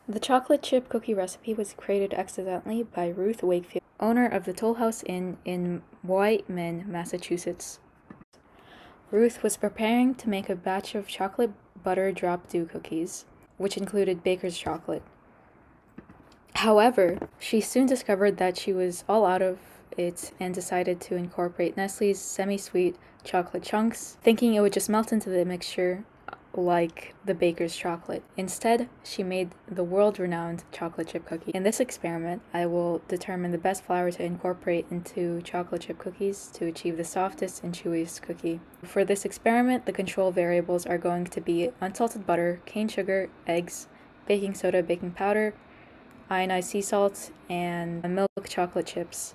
The chocolate chip cookie recipe was created accidentally by Ruth Wakefield, owner of the Toll House Inn in Whiteman, Massachusetts. Ruth was preparing to make a batch of chocolate butter drop dew cookies, which included baker's chocolate. However, she soon discovered that she was all out of it and decided to incorporate Nestle's semi-sweet chocolate chunks, thinking it would just melt into the mixture like the baker's chocolate. Instead, she made the world-renowned chocolate chip cookie. In this experiment, I will determine the best flour to incorporate into chocolate chip cookies to achieve the softest and chewiest cookie. For this experiment, the control variables are going to be unsalted butter, cane sugar, eggs, baking soda, baking powder, ionized sea salt, and milk chocolate chips.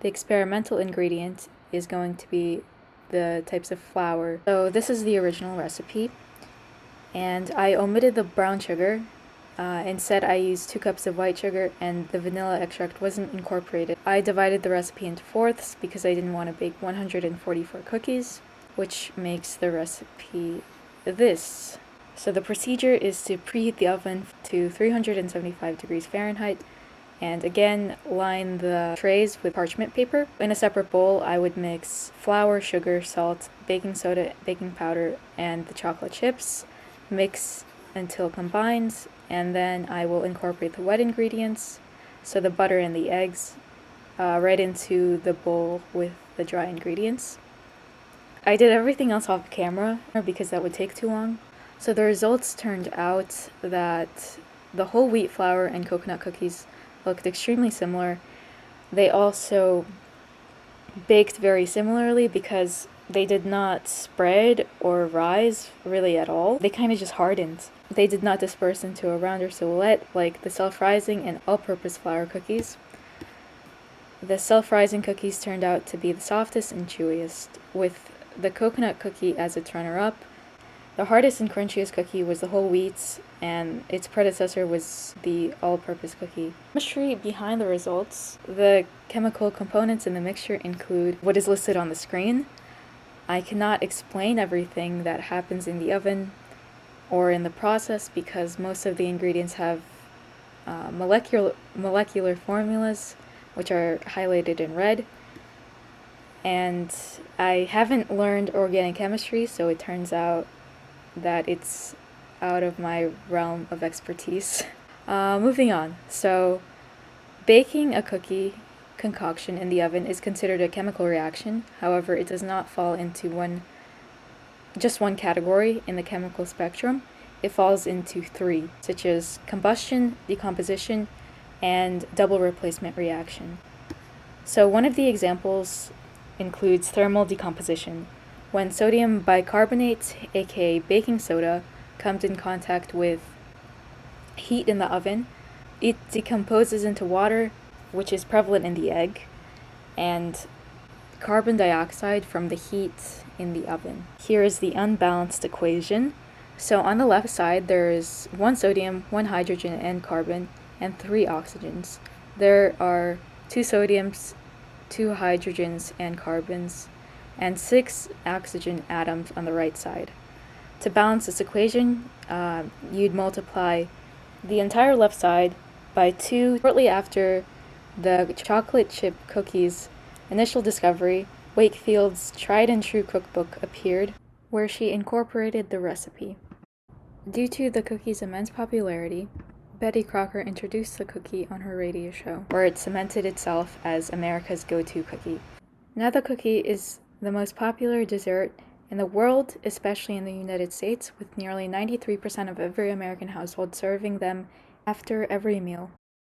The experimental ingredient is going to be the types of flour. So this is the original recipe. And I omitted the brown sugar. Instead, I used 2 cups of white sugar and the vanilla extract wasn't incorporated. I divided the recipe into fourths because I didn't want to bake 144 cookies, which makes the recipe this. So the procedure is to preheat the oven to 375 degrees Fahrenheit and again line the trays with parchment paper. In a separate bowl, I would mix flour, sugar, salt, baking soda, baking powder, and the chocolate chips. Mix until combined, and then I will incorporate the wet ingredients, so the butter and the eggs, right into the bowl with the dry ingredients. I did everything else off camera because that would take too long. So the results turned out that the whole wheat flour and coconut cookies looked extremely similar. They also baked very similarly because they did not spread or rise really at all. They kind of just hardened. They did not disperse into a rounder silhouette like the self-rising and all-purpose flour cookies. The self-rising cookies turned out to be the softest and chewiest, with the coconut cookie as its runner-up. The hardest and crunchiest cookie was the whole wheat, and its predecessor was the all-purpose cookie. Chemistry behind the results. The chemical components in the mixture include what is listed on the screen. I cannot explain everything that happens in the oven or in the process because most of the ingredients have molecular formulas, which are highlighted in red. And I haven't learned organic chemistry, so it turns out that it's out of my realm of expertise. Moving on. So, baking a cookie concoction in the oven is considered a chemical reaction. However, it does not fall into just one category in the chemical spectrum. It falls into 3, such as combustion, decomposition, and double replacement reaction. So one of the examples includes thermal decomposition. When sodium bicarbonate, aka baking soda, comes in contact with heat in the oven, it decomposes into water, which is prevalent in the egg, and carbon dioxide from the heat in the oven. Here is the unbalanced equation. So on the left side, there is 1 sodium, 1 hydrogen and carbon, and 3 oxygens. There are 2 sodiums, 2 hydrogens and carbons, and 6 oxygen atoms on the right side. To balance this equation, you'd multiply the entire left side by 2. Shortly after the chocolate chip cookies' initial discovery, Wakefield's tried and true cookbook appeared, where she incorporated the recipe. Due to the cookie's immense popularity, Betty Crocker introduced the cookie on her radio show, where it cemented itself as America's go-to cookie. Now the cookie is the most popular dessert in the world, especially in the United States, with nearly 93% of every American household serving them after every meal.